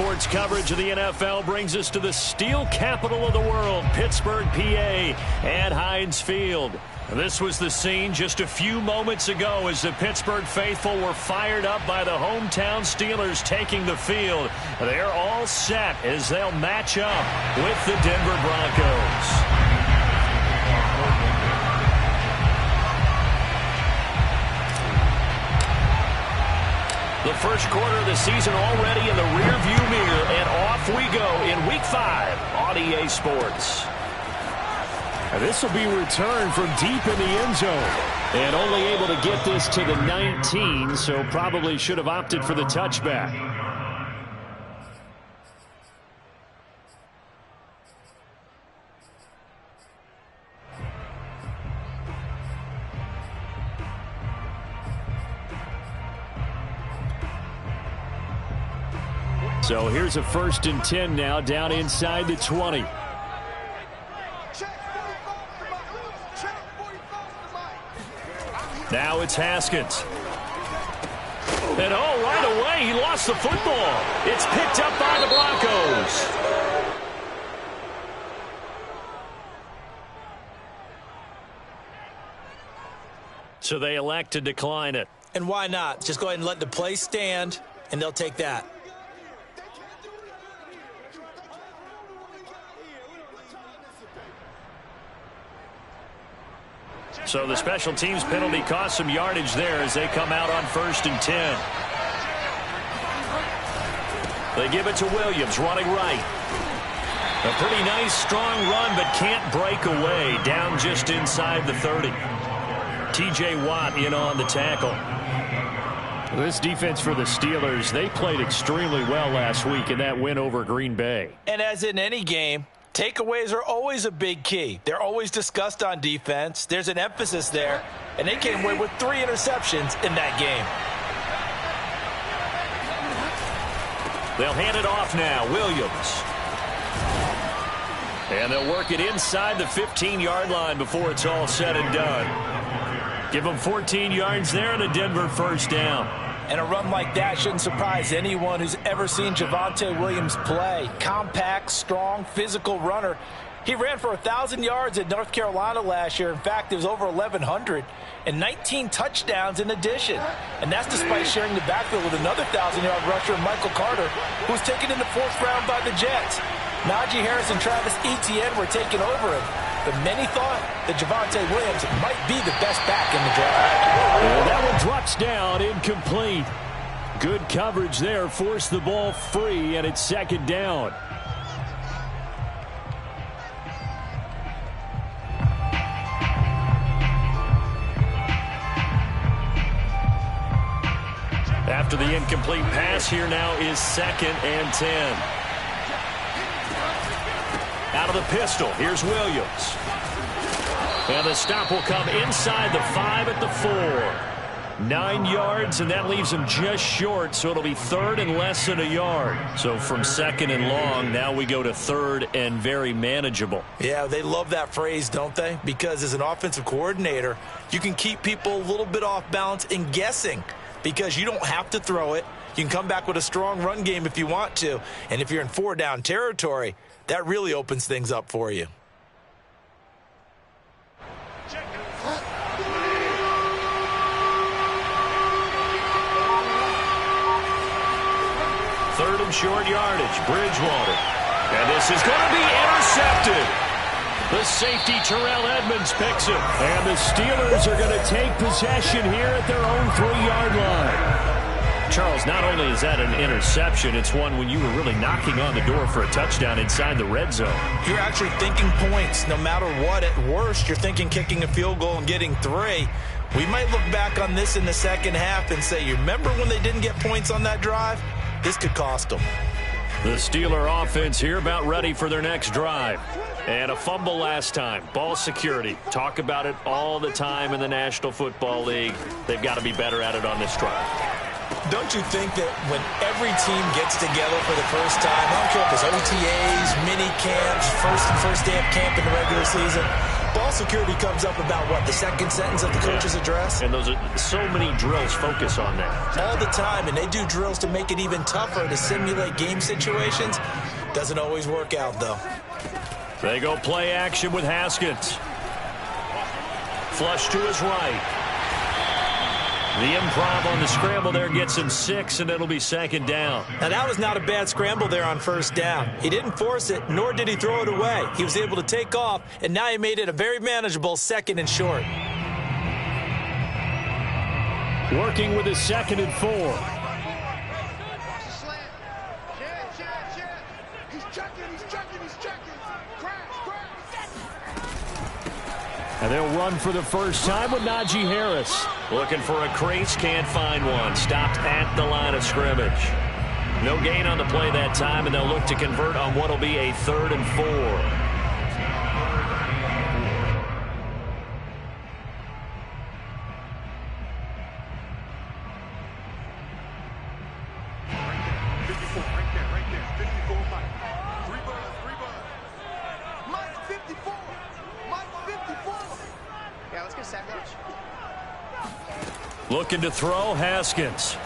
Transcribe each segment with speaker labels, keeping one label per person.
Speaker 1: Sports coverage of the NFL brings us to the steel capital of the world, Pittsburgh, PA, at Heinz Field. This was the scene just a few moments ago as the Pittsburgh faithful were fired up by the hometown Steelers taking the field. They're all set as they'll match up with the Denver Broncos. The first quarter of the season already in the rearview mirror, and off we go in Week 5 on EA Sports.
Speaker 2: This will be returned from deep in the end zone.
Speaker 1: And only able to get this to the 19, so probably should have opted for the touchback. So here's a 1st and 10 now, down inside the 20. Now it's Haskins. And right away, he lost the football. It's picked up by the Broncos. So they elect to decline it.
Speaker 3: And why not? Just go ahead and let the play stand, and they'll take that.
Speaker 1: So the special teams penalty cost some yardage there as they come out on 1st and 10. They give it to Williams, running right. A pretty nice, strong run, but can't break away. Down just inside the 30. T.J. Watt in on the tackle. This defense for the Steelers, they played extremely well last week in that win over Green Bay.
Speaker 3: And as in any game, takeaways are always a big key. They're always discussed on defense. There's an emphasis there, and they came away with 3 interceptions in that game.
Speaker 1: They'll hand it off now, Williams. And they'll work it inside the 15-yard line before it's all said and done. Give them 14 yards there and a Denver 1st down.
Speaker 3: And a run like that shouldn't surprise anyone who's ever seen Javonte Williams play. Compact, strong, physical runner. He ran for 1,000 yards at North Carolina last year. In fact, it was over 1,100 and 19 touchdowns in addition. And that's despite sharing the backfield with another 1,000-yard rusher, Michael Carter, who was taken in the 4th round by the Jets. Najee Harris and Travis Etienne were taking over him. But many thought that Javonte Williams might be the best back in the draft.
Speaker 1: And that one drops down, incomplete. Good coverage there, forced the ball free, and it's 2nd down. After the incomplete pass, here now is 2nd and 10. Out of the pistol, here's Williams. And the stop will come inside the 5 at the 4. 9 yards, and that leaves him just short, so it'll be 3rd and less than a yard. So from 2nd and long, now we go to 3rd and very manageable.
Speaker 3: Yeah, they love that phrase, don't they? Because as an offensive coordinator, you can keep people a little bit off balance and guessing because you don't have to throw it. You can come back with a strong run game if you want to. And if you're in 4-down territory, that really opens things up for you.
Speaker 1: Third and short yardage, Bridgewater. And this is going to be intercepted. The safety, Terrell Edmonds, picks it. And the Steelers are going to take possession here at their own 3-yard line. Charles, not only is that an interception, it's one when you were really knocking on the door for a touchdown inside the red zone.
Speaker 3: You're actually thinking points no matter what. At worst, you're thinking kicking a field goal and getting 3. We might look back on this in the second half and say, you remember when they didn't get points on that drive? This could cost them.
Speaker 1: The Steeler offense here about ready for their next drive. And a fumble last time. Ball security. Talk about it all the time in the National Football League. They've got to be better at it on this drive.
Speaker 3: Don't you think that when every team gets together for the first time, I don't care if it's OTAs, mini camps, first day of camp in the regular season, Ball security comes up about, what, the second sentence of the coach's address?
Speaker 1: And those are so many drills focus on that.
Speaker 3: All the time, and they do drills to make it even tougher to simulate game situations. Doesn't always work out, though.
Speaker 1: They go play action with Haskins. Flush to his right. The improv on the scramble there gets him 6, and it'll be second down.
Speaker 3: Now, that was not a bad scramble there on first down. He didn't force it, nor did he throw it away. He was able to take off, and now he made it a very manageable 2nd and short.
Speaker 2: Working with his 2nd and 4. And they'll run for the first time with Najee Harris.
Speaker 1: Looking for a crease, can't find one. Stopped at the line of scrimmage. No gain on the play that time, and they'll look to convert on what will be a 3rd and 4. Looking to throw, Haskins.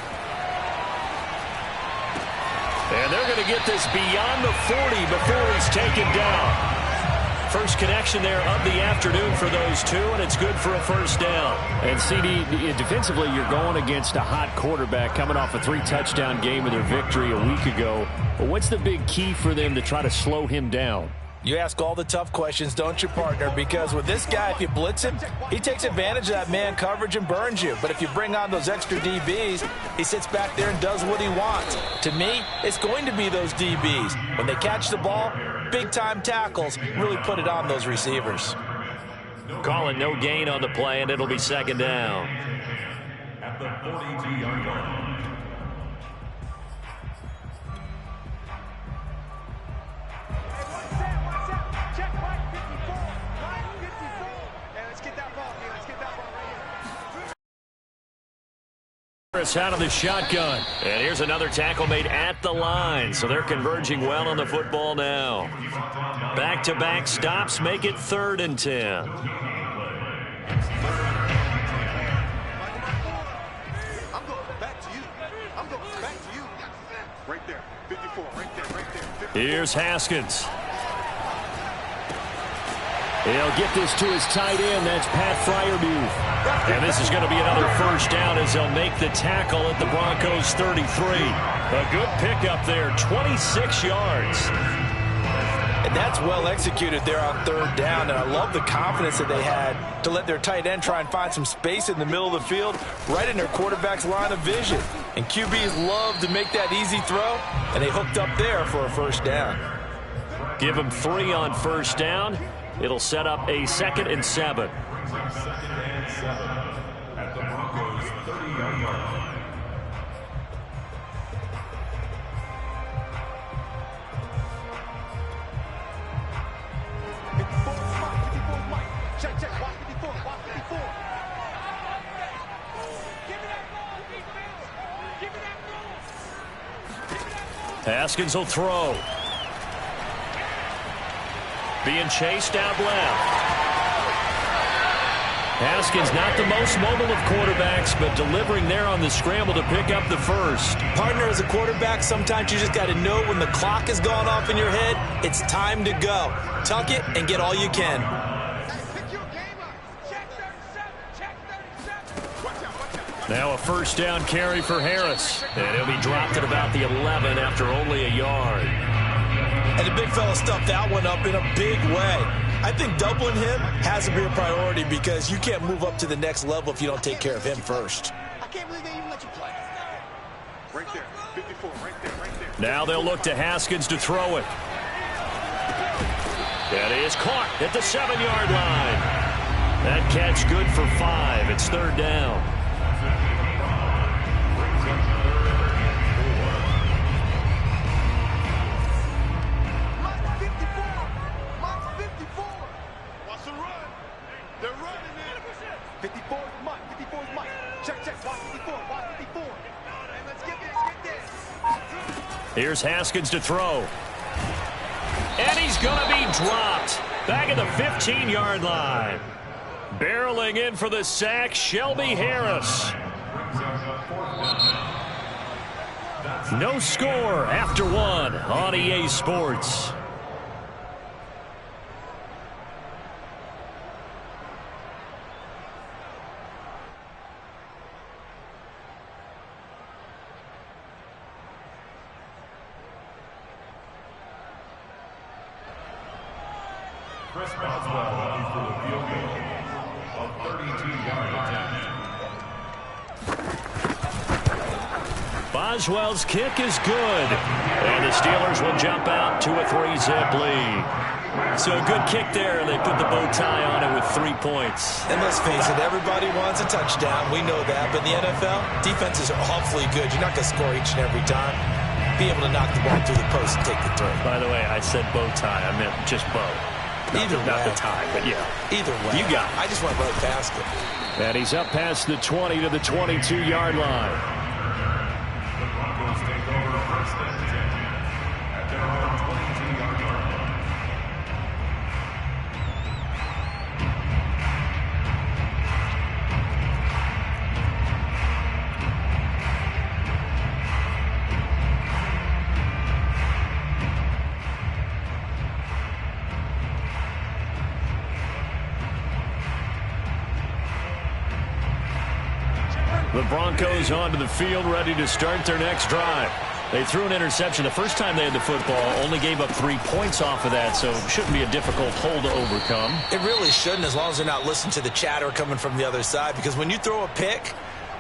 Speaker 1: And they're going to get this beyond the 40 before he's taken down. First connection there of the afternoon for those two, and it's good for a first down.
Speaker 2: And CD, defensively, you're going against a hot quarterback coming off a 3-touchdown game with their victory a week ago. But what's the big key for them to try to slow him down?
Speaker 3: You ask all the tough questions, don't you, partner? Because with this guy, if you blitz him, he takes advantage of that man coverage and burns you. But if you bring on those extra DBs, he sits back there and does what he wants. To me, it's going to be those DBs. When they catch the ball, big-time tackles really put it on those receivers.
Speaker 1: Calling no gain on the play, and it'll be second down. At the 42-yard line. Out of the shotgun, and here's another tackle made at the line, so they're converging well on the football now. Back-to-back stops make it 3rd and 10. Here's Haskins.
Speaker 2: He'll get this to his tight end. That's Pat Fryermuth.
Speaker 1: And this is going to be another first down as they'll make the tackle at the Broncos 33. A good pickup there, 26 yards.
Speaker 3: And that's well executed there on 3rd down. And I love the confidence that they had to let their tight end try and find some space in the middle of the field, right in their quarterback's line of vision. And QBs love to make that easy throw, and they hooked up there for a first down.
Speaker 1: Give them 3 on first down. It'll set up a 2nd and 7. At the Broncos 30-yard line. Haskins will throw. Being chased out left. Haskins not the most mobile of quarterbacks, but delivering there on the scramble to pick up the first.
Speaker 3: Partner, as a quarterback, sometimes you just got to know when the clock has gone off in your head, it's time to go. Tuck it and get all you can.
Speaker 1: Now a first down carry for Harris. And he'll be dropped at about the 11 after only a yard.
Speaker 3: And the big fella stuffed that one up in a big way. I think doubling him has to be a priority because you can't move up to the next level if you don't take care of him first.
Speaker 4: I can't believe they even let you play.
Speaker 5: Right there, 54, right there.
Speaker 1: Now they'll look to Haskins to throw it. That is caught at the 7-yard line. That catch good for 5. It's 3rd down. Here's Haskins to throw. And he's going to be dropped. Back at the 15-yard line. Barreling in for the sack, Shelby Harris. No score after one on EA Sports.
Speaker 4: Chris Boswell looking for the field goal of 32-yard attempt.
Speaker 1: Boswell's kick is good. And the Steelers will jump out to a 3-zip lead. So a good kick there. They put the bow tie on it with 3 points.
Speaker 3: And let's face it, everybody wants a touchdown. We know that. But in the NFL, defenses are awfully good. You're not going to score each and every time. Be able to knock the ball through the post and take the throw.
Speaker 1: By the way, I said bow tie. I meant just bow. Not the tie, but yeah.
Speaker 3: Either way.
Speaker 1: You got it.
Speaker 3: I just went right past it.
Speaker 1: And he's up past the 20 to the 22-yard line.
Speaker 4: The Broncos take over first and 10 at their own 22-yard line.
Speaker 1: The Broncos onto the field, ready to start their next drive. They threw an interception the first time they had the football, only gave up 3 points off of that, so it shouldn't be a difficult hole to overcome.
Speaker 3: It really shouldn't, as long as they're not listening to the chatter coming from the other side, because when you throw a pick,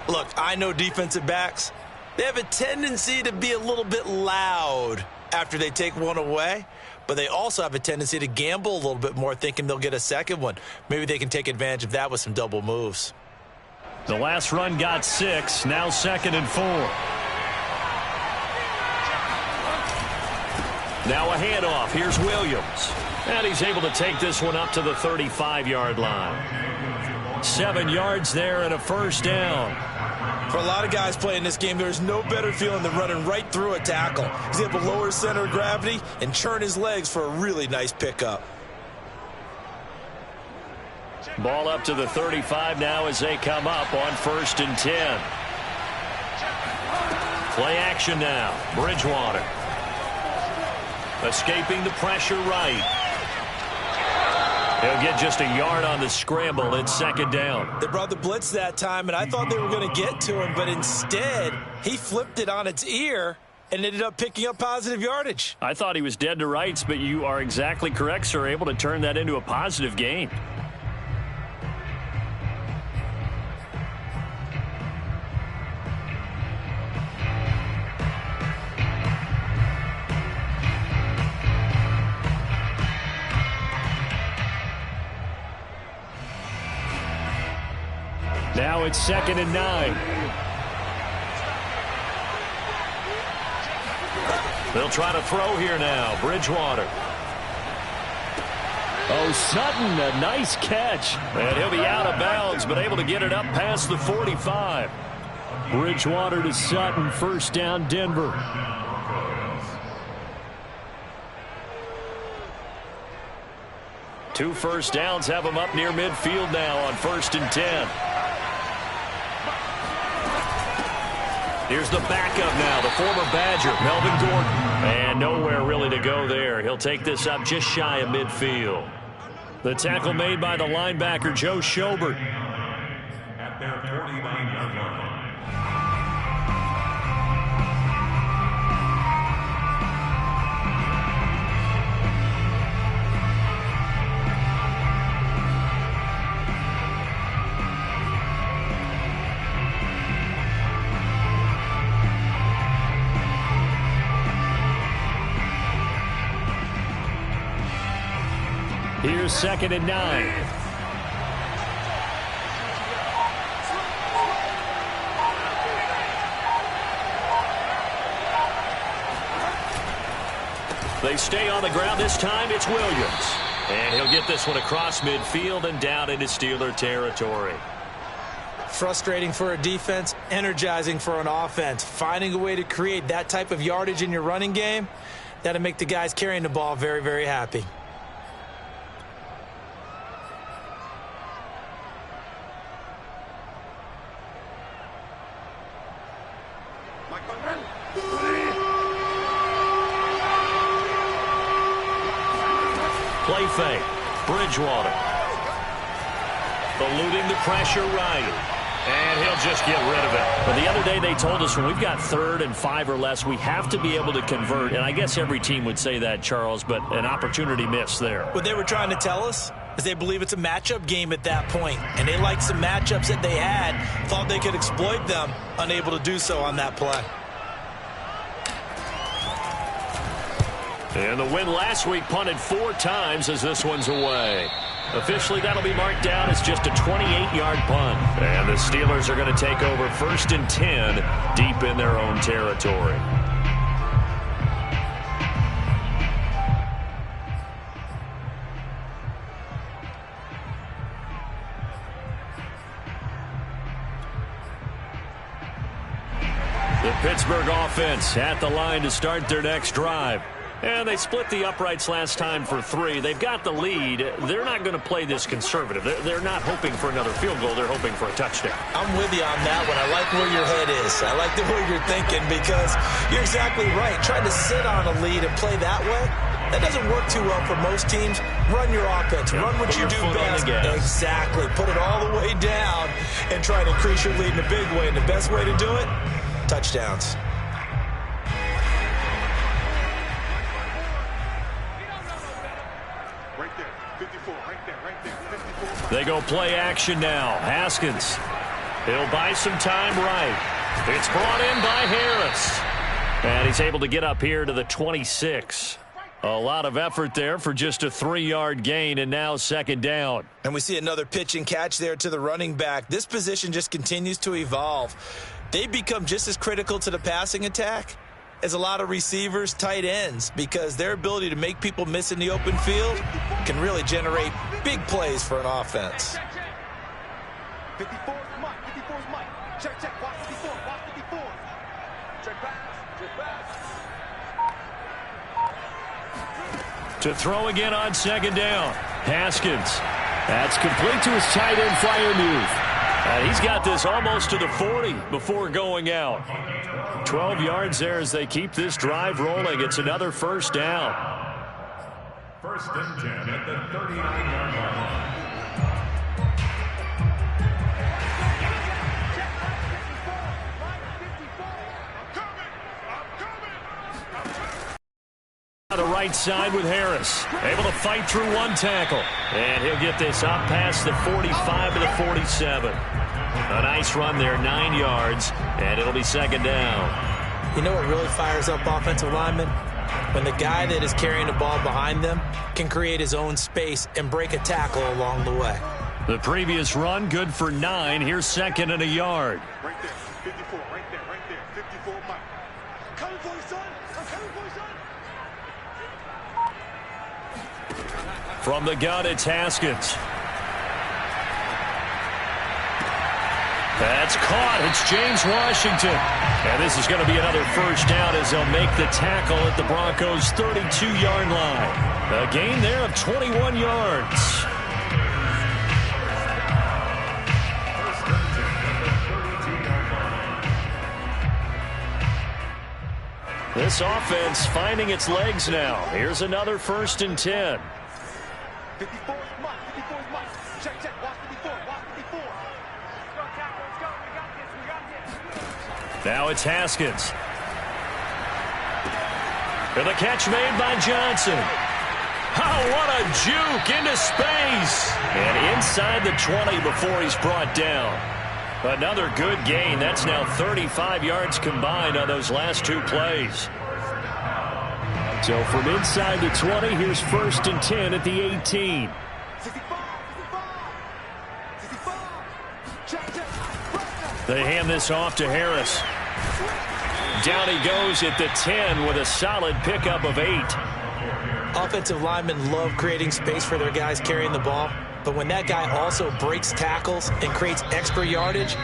Speaker 3: look, I know defensive backs, they have a tendency to be a little bit loud after they take one away, but they also have a tendency to gamble a little bit more, thinking they'll get a second one. Maybe they can take advantage of that with some double moves.
Speaker 1: The last run got 6, now 2nd and 4. Now a handoff. Here's Williams. And he's able to take this one up to the 35-yard line. 7 yards there and a first down.
Speaker 3: For a lot of guys playing this game, there's no better feeling than running right through a tackle. He's able to lower his center of gravity and churn his legs for a really nice pickup.
Speaker 1: Ball up to the 35 now as they come up on 1st and 10. Play action now. Bridgewater. Escaping the pressure right. He'll get just a yard on the scramble. It's 2nd down.
Speaker 3: They brought the blitz that time, and I thought they were going to get to him, but instead, he flipped it on its ear and ended up picking up positive yardage.
Speaker 1: I thought he was dead to rights, but you are exactly correct, sir. Able to turn that into a positive gain. Now it's 2nd and 9. They'll try to throw here now. Bridgewater. Oh, Sutton, a nice catch. And he'll be out of bounds, but able to get it up past the 45. Bridgewater to Sutton, 1st down, Denver. Two first downs have them up near midfield now on 1st and 10. Here's the backup now, the former Badger, Melvin Gordon. And nowhere really to go there. He'll take this up just shy of midfield. The tackle made by the linebacker, Joe Schobert.
Speaker 4: At their 49-yard line.
Speaker 1: Here's 2nd and 9. They stay on the ground this time. It's Williams. And he'll get this one across midfield and down into Steeler territory.
Speaker 3: Frustrating for a defense, energizing for an offense. Finding a way to create that type of yardage in your running game, that'll make the guys carrying the ball very, very happy.
Speaker 1: Play fake. Bridgewater. Eluding the pressure right. And he'll just get rid of it.
Speaker 2: Well, the other day they told us when we've got 3rd and 5 or less, we have to be able to convert. And I guess every team would say that, Charles, but an opportunity missed there.
Speaker 3: What they were trying to tell us is they believe it's a matchup game at that point. And they liked some matchups that they had, thought they could exploit them, unable to do so on that play.
Speaker 1: And the win last week punted 4 times as this one's away. Officially, that'll be marked down as just a 28-yard punt. And the Steelers are going to take over 1st and 10 deep in their own territory. The Pittsburgh offense at the line to start their next drive. And they split the uprights last time for 3. They've got the lead. They're not going to play this conservative. They're not hoping for another field goal. They're hoping for a touchdown.
Speaker 3: I'm with you on that one. I like where your head is. I like the way you're thinking because you're exactly right. Trying to sit on a lead and play that way, that doesn't work too well for most teams. Run your offense. Run what you do best. Exactly. Put it all the way down and try to increase your lead in a big way. And the best way to do it, touchdowns.
Speaker 1: They go play action now. Haskins. He'll buy some time right. It's brought in by Harris. And he's able to get up here to the 26. A lot of effort there for just a 3-yard gain, and now 2nd down.
Speaker 3: And we see another pitch and catch there to the running back. This position just continues to evolve. They become just as critical to the passing attack as a lot of receivers, tight ends, because their ability to make people miss in the open field can really generate big plays for an offense.
Speaker 5: 54 is Mike. 54 is Mike. Check, check. Watch 54. Watch 54. Check pass. Check pass.
Speaker 1: To throw again on 2nd down. Haskins. That's complete to his tight end flyer move. And he's got this almost to the 40 before going out. 12 yards there as they keep this drive rolling. It's another 1st down.
Speaker 4: 1st and 10 at the 39-yard line.
Speaker 1: On the right side with Harris. Able to fight through one tackle. And he'll get this up past the 45 to the 47. A nice run there, 9 yards, and it'll be 2nd down.
Speaker 3: You know what really fires up offensive linemen? When the guy that is carrying the ball behind them can create his own space and break a tackle along the way.
Speaker 1: The previous run, good for 9. Here's 2nd and a yard.
Speaker 5: Right there. 54. Right there. Right there. 54, Mike. Coming for you, son. I'm coming for you, son.
Speaker 1: From the gun, it's Haskins. That's caught. It's James Washington. And this is going to be another 1st down as they'll make the tackle at the Broncos' 32-yard line. A gain there of 21 yards. This offense finding its legs now. Here's another 1st and 10.
Speaker 5: 54 is Mike. 54 is Mike. Check, check. Watch 54. Watch 54.
Speaker 1: Now it's Haskins. And the catch made by Johnson. Oh, what a juke into space. And inside the 20 before he's brought down. Another good gain. That's now 35 yards combined on those last 2 plays. So from inside the 20, here's 1st and 10 at the 18.
Speaker 5: 65.
Speaker 1: They hand this off to Harris. Down he goes at the 10 with a solid pickup of 8.
Speaker 3: Offensive linemen love creating space for their guys carrying the ball, but when that guy also breaks tackles and creates extra yardage,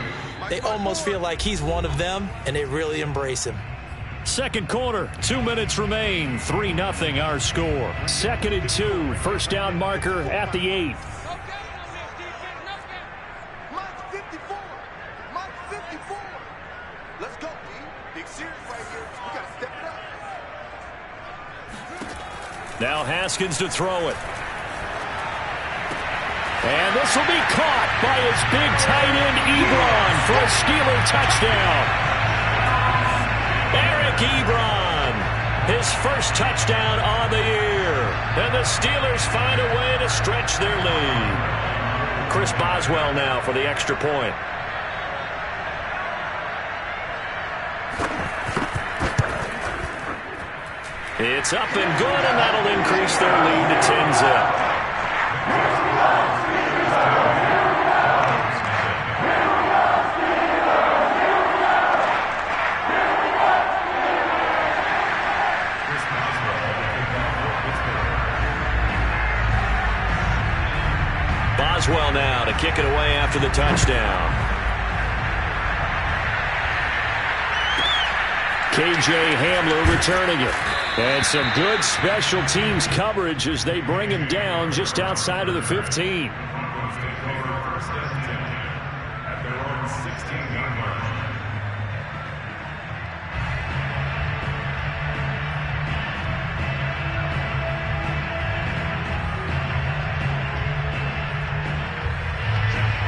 Speaker 3: they almost feel like he's one of them, and they really embrace him.
Speaker 1: 2nd quarter, 2 minutes remain, 3-0 our score. 2nd and 2, 1st down marker at the 8.
Speaker 5: Mike 54. Mike 54. Let's go, D. Big series.
Speaker 1: Now Haskins to throw it.
Speaker 2: And this will be caught by his big tight end, Ebron, for a Steeler touchdown.
Speaker 1: Eric Ebron, his first touchdown on the year. And the Steelers find a way to stretch their lead. Chris Boswell now for the extra point. It's up and good, and that'll increase their lead to 10-zip. Boswell now to kick it away after the touchdown.
Speaker 2: K.J. Hamler returning it. And some good special teams coverage as they bring him down just outside of the 15.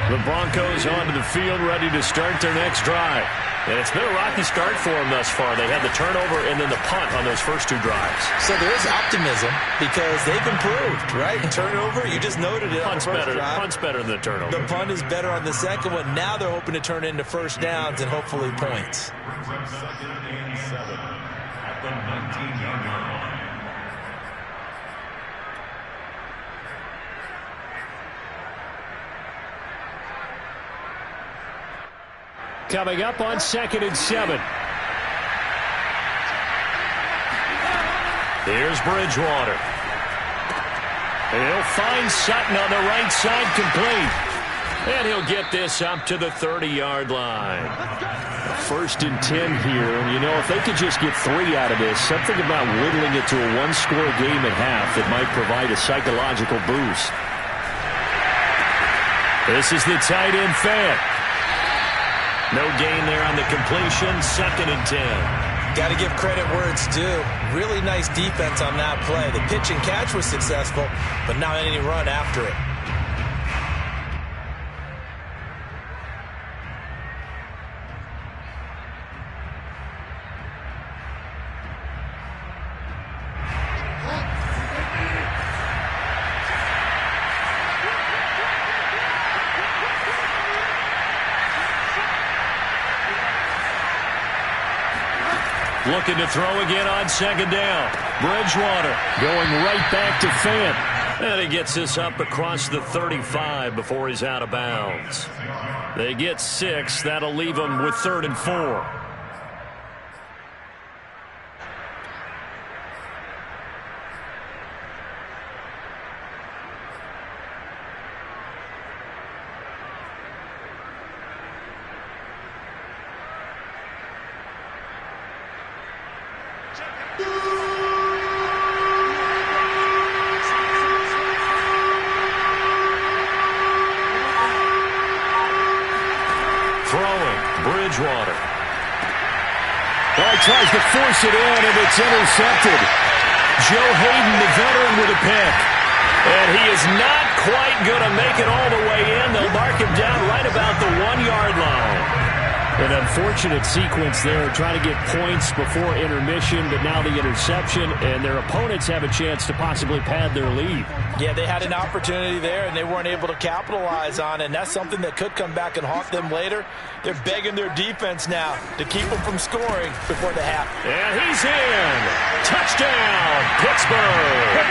Speaker 1: The Broncos onto the field, ready to start their next drive. And it's been a rocky start for them thus far. They had the turnover and then the punt on those first two drives.
Speaker 3: So there is optimism because they've improved, right? Turnover, you just noted it.
Speaker 1: Punt's better than the turnover.
Speaker 3: The punt is better on the second one. Now they're hoping to turn into first downs and hopefully points.
Speaker 4: Brings up 2nd and 7 at the 19-yard line.
Speaker 2: Coming up on 2nd and 7.
Speaker 1: Here's Bridgewater. He'll find Sutton on the right side, complete. And he'll get this up to the 30-yard line.
Speaker 2: 1st and 10 here. And, you know, if they could just get 3 out of this, something about whittling it to a one-score game at half that might provide a psychological boost.
Speaker 1: This is the tight end Fant. No gain there on the completion. 2nd and 10.
Speaker 3: Got to give credit where it's due. Really nice defense on that play. The pitch and catch was successful, but not any run after it.
Speaker 1: Looking to throw again on 2nd down. Bridgewater going right back to Fant. And he gets this up across the 35 before he's out of bounds. They get 6. That'll leave them with 3rd and 4. Bridgewater.
Speaker 2: Oh, he tries to force it in, and it's intercepted.
Speaker 1: Joe Hayden, the veteran, with a pick. And he is not quite going to make it all the way in. They'll mark him down right about the 1-yard line.
Speaker 2: An unfortunate sequence there, trying to get points before intermission, but now the interception, and their opponents have a chance to possibly pad their lead.
Speaker 3: Yeah, they had an opportunity there, and they weren't able to capitalize on it, and that's something that could come back and haunt them later. They're begging their defense now to keep them from scoring before the half.
Speaker 1: And he's in. Touchdown, Pittsburgh.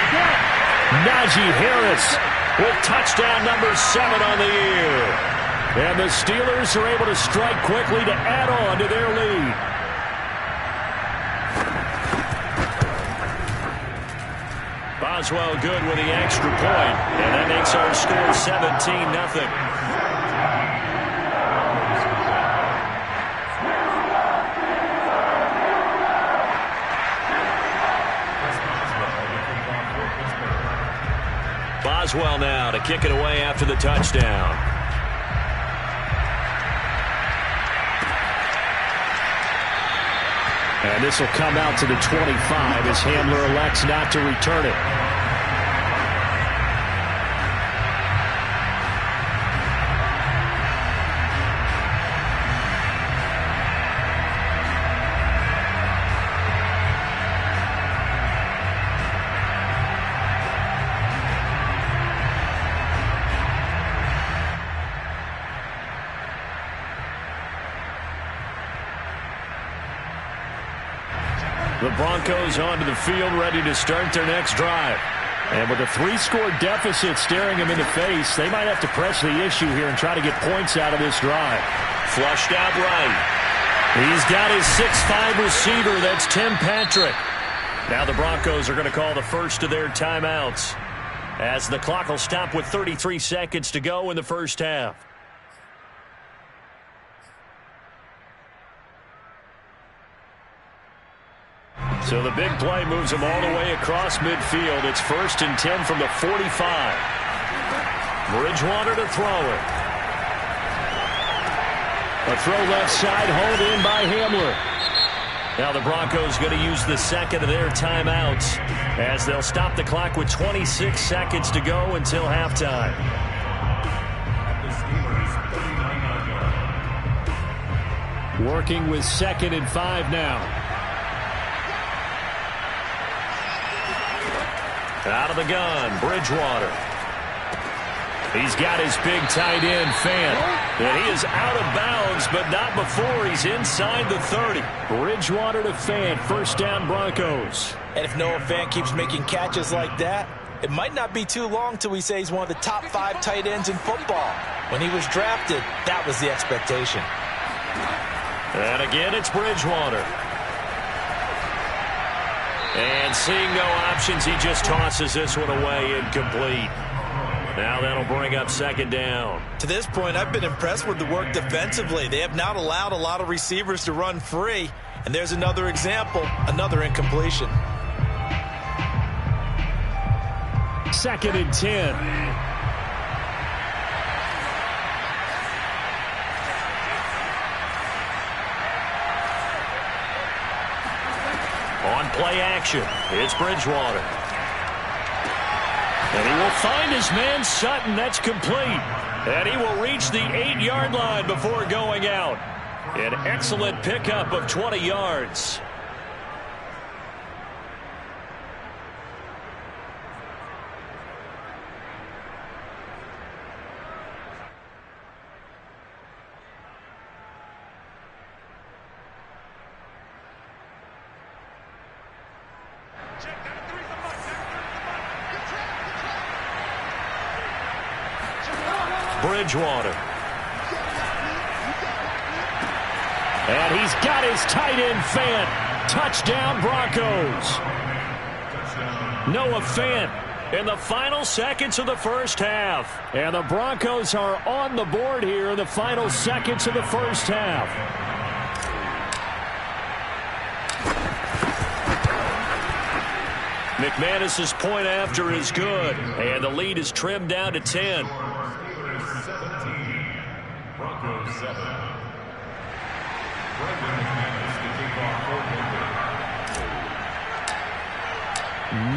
Speaker 2: Najee Harris
Speaker 1: with touchdown number 7 on the year.
Speaker 2: And the Steelers are able to strike quickly to add on to their lead.
Speaker 1: Boswell good with the extra point, and that makes our score 17-0. Boswell now to kick it away after the touchdown.
Speaker 2: And this will come out to the 25 as Hamler elects not to return it.
Speaker 1: The Broncos onto the field, ready to start their next drive. And with a 3-score deficit staring them in the face, they might have to press the issue here and try to get points out of this drive. Flushed out right. He's got his 6'5 receiver. That's Tim Patrick. Now the Broncos are going to call the first of their timeouts, as the clock will stop with 33 seconds to go in the first half. So the big play moves him all the way across midfield. It's 1st and 10 from the 45. Bridgewater to throw it. A throw left side, hauled in by Hamler. Now the Broncos going to use the second of their timeouts, as they'll stop the clock with 26 seconds to go until halftime. Working with 2nd and 5 now. Out of the gun, Bridgewater. He's got his big tight end, Fant. And he is out of bounds, but not before he's inside the 30. Bridgewater to Fant, 1st down Broncos.
Speaker 3: And if Noah Fant keeps making catches like that, it might not be too long till we say he's one of the top 5 tight ends in football. When he was drafted, that was the expectation.
Speaker 1: And again, it's Bridgewater. And seeing no options, he just tosses this one away, incomplete. Now that'll bring up 2nd down.
Speaker 3: To this point, I've been impressed with the work defensively. They have not allowed a lot of receivers to run free. And there's another example, another incompletion.
Speaker 1: 2nd and 10. On play action, it's Bridgewater. And he will find his man Sutton. That's complete. And he will reach the 8-yard line before going out. An excellent pickup of 20 yards. Bridgewater. And he's got his tight end, Fant. Touchdown, Broncos. Noah Fant in the final seconds of the first half. And the Broncos are on the board here in the final seconds of the first half. McManus's point after is good. And the lead is trimmed down to 10. Broncos 7.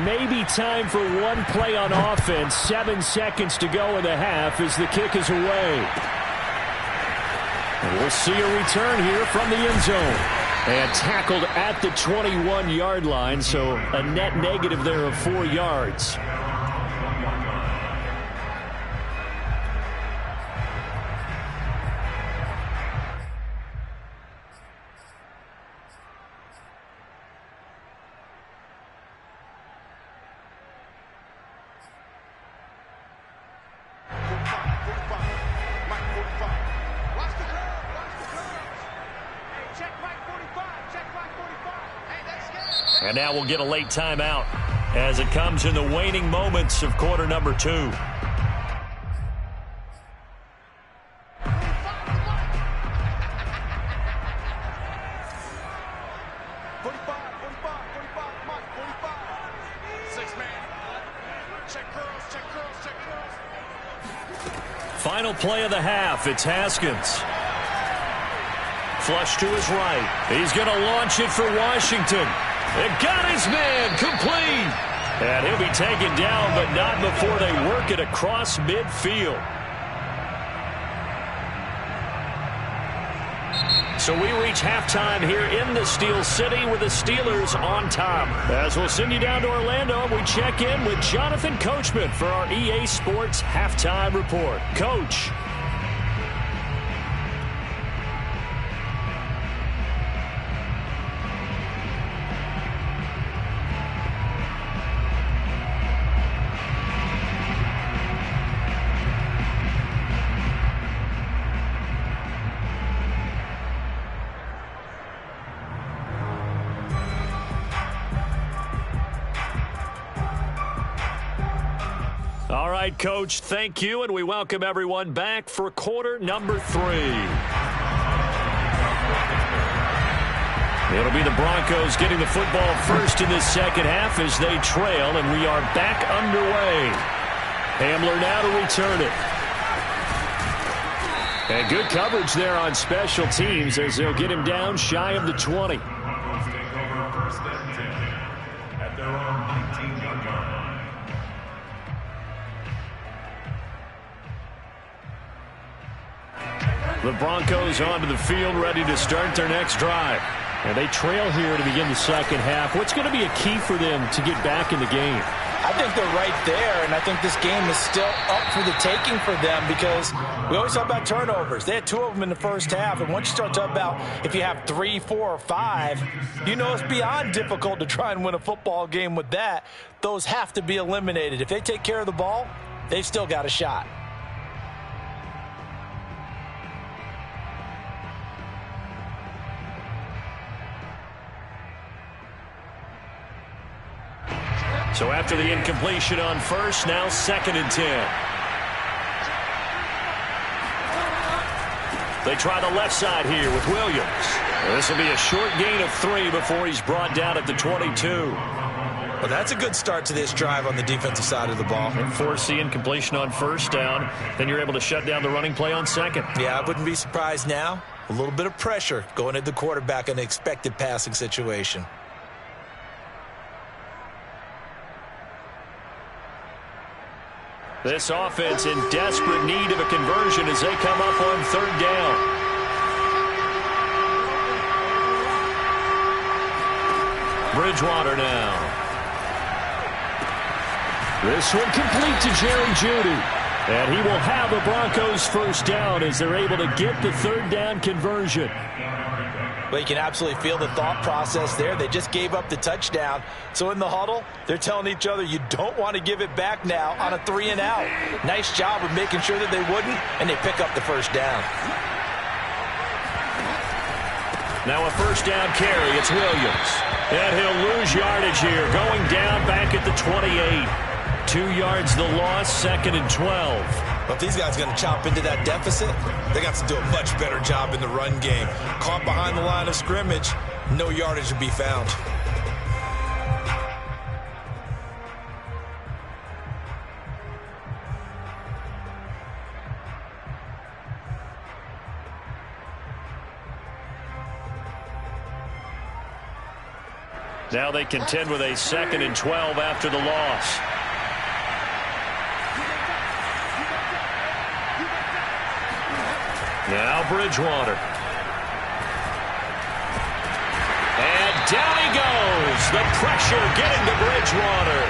Speaker 1: Maybe time for one play on offense. 7 seconds to go in the half as the kick is away. And we'll see a return here from the end zone. And tackled at the 21-yard line, so a net negative there of 4 yards. And now we'll get a late timeout as it comes in the waning moments of quarter number 2. Final play of the half. It's Haskins. Flush to his right. He's going to launch it for Washington. It got his man complete. And he'll be taken down, but not before they work it across midfield. So we reach halftime here in the Steel City with the Steelers on top. As we'll send you down to Orlando, we check in with Jonathan Coachman for our EA Sports Halftime Report. Coach. All right, Coach, thank you, and we welcome everyone back for quarter number 3. It'll be the Broncos getting the football first in this second half as they trail, and we are back underway. Hamler now to return it. And good coverage there on special teams as they'll get him down shy of the 20.
Speaker 4: Broncos take over first and 10 at their own 19-yard line.
Speaker 1: The Broncos onto the field, ready to start their next drive. And they trail here to begin the second half. What's going to be a key for them to get back in the game?
Speaker 3: I think they're right there, and I think this game is still up for the taking for them because we always talk about turnovers. They had 2 of them in the first half, and once you start talking about if you have 3, 4, or 5, you know it's beyond difficult to try and win a football game with that. Those have to be eliminated. If they take care of the ball, they've still got a shot.
Speaker 1: So after the incompletion on first, now 2nd and 10. They try the left side here with Williams. This will be a short gain of 3 before he's brought down at the 22.
Speaker 3: Well, that's a good start to this drive on the defensive side of the ball.
Speaker 1: And force the incompletion on first down. Then you're able to shut down the running play on second.
Speaker 3: Yeah, I wouldn't be surprised now. A little bit of pressure going at the quarterback in an expected passing situation.
Speaker 1: This offense in desperate need of a conversion as they come up on 3rd down. Bridgewater now. This one complete to Jerry Jeudy. And he will have the Broncos first down as they're able to get the 3rd down conversion.
Speaker 3: But you can absolutely feel the thought process there. They just gave up the touchdown. So in the huddle, they're telling each other, you don't want to give it back now on a 3 and out. Nice job of making sure that they wouldn't, and they pick up the first down.
Speaker 1: Now a first down carry. It's Williams. And he'll lose yardage here, going down back at the 28. 2 yards the loss, 2nd and 12.
Speaker 3: But if these guys are going to chop into that deficit, they got to do a much better job in the run game. Caught behind the line of scrimmage, no yardage to be found.
Speaker 1: Now they contend with a 2nd and 12 after the loss. Now Bridgewater. And down he goes. The pressure getting to Bridgewater.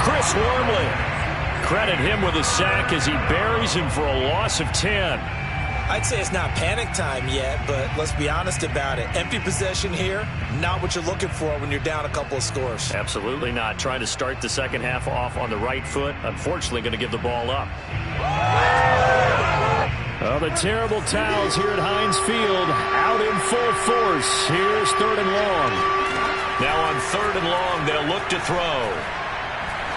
Speaker 1: Chris Wormley. Credit him with a sack as he buries him for a loss of 10.
Speaker 3: I'd say it's not panic time yet, but let's be honest about it. Empty possession here, not what you're looking for when you're down a couple of scores.
Speaker 1: Absolutely not. Trying to start the second half off on the right foot. Unfortunately, going to give the ball up. Oh, the terrible towels here at Heinz Field out in full force. Here's 3rd and long. Now on 3rd and long, they'll look to throw.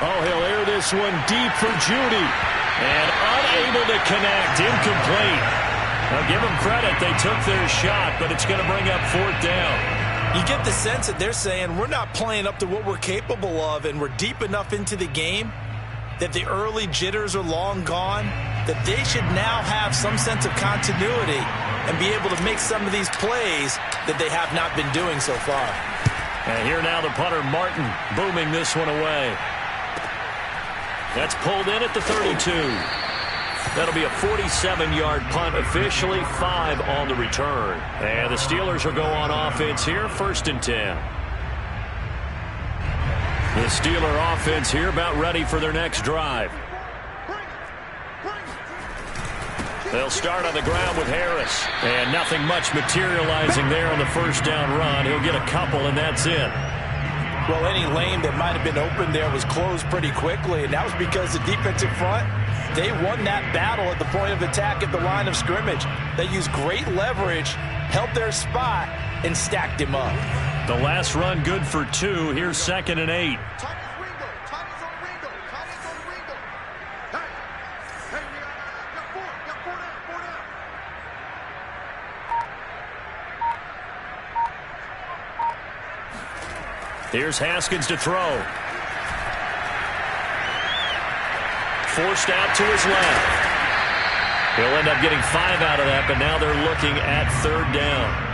Speaker 1: Oh, he'll air this one deep for Jeudy. And unable to connect. Incomplete. Now give them credit. They took their shot, but it's going to bring up 4th down.
Speaker 3: You get the sense that they're saying we're not playing up to what we're capable of, and we're deep enough into the game that the early jitters are long gone. that they should now have some sense of continuity and be able to make some of these plays that they have not been doing so far.
Speaker 1: And here now the punter, Martin, booming this one away. That's pulled in at the 32. That'll be a 47-yard punt, officially 5 on the return. And the Steelers will go on offense here, 1st and 10. The Steeler offense here about ready for their next drive. They'll start on the ground with Harris. And nothing much materializing there on the first down run. He'll get a couple, and that's it.
Speaker 3: Well, any lane that might have been open there was closed pretty quickly, and that was because the defensive front, they won that battle at the point of attack at the line of scrimmage. They used great leverage, held their spot, and stacked him up.
Speaker 1: The last run good for 2. Here's 2nd and 8. Here's Haskins to throw. Forced out to his left. He'll end up getting 5 out of that, but now they're looking at 3rd down.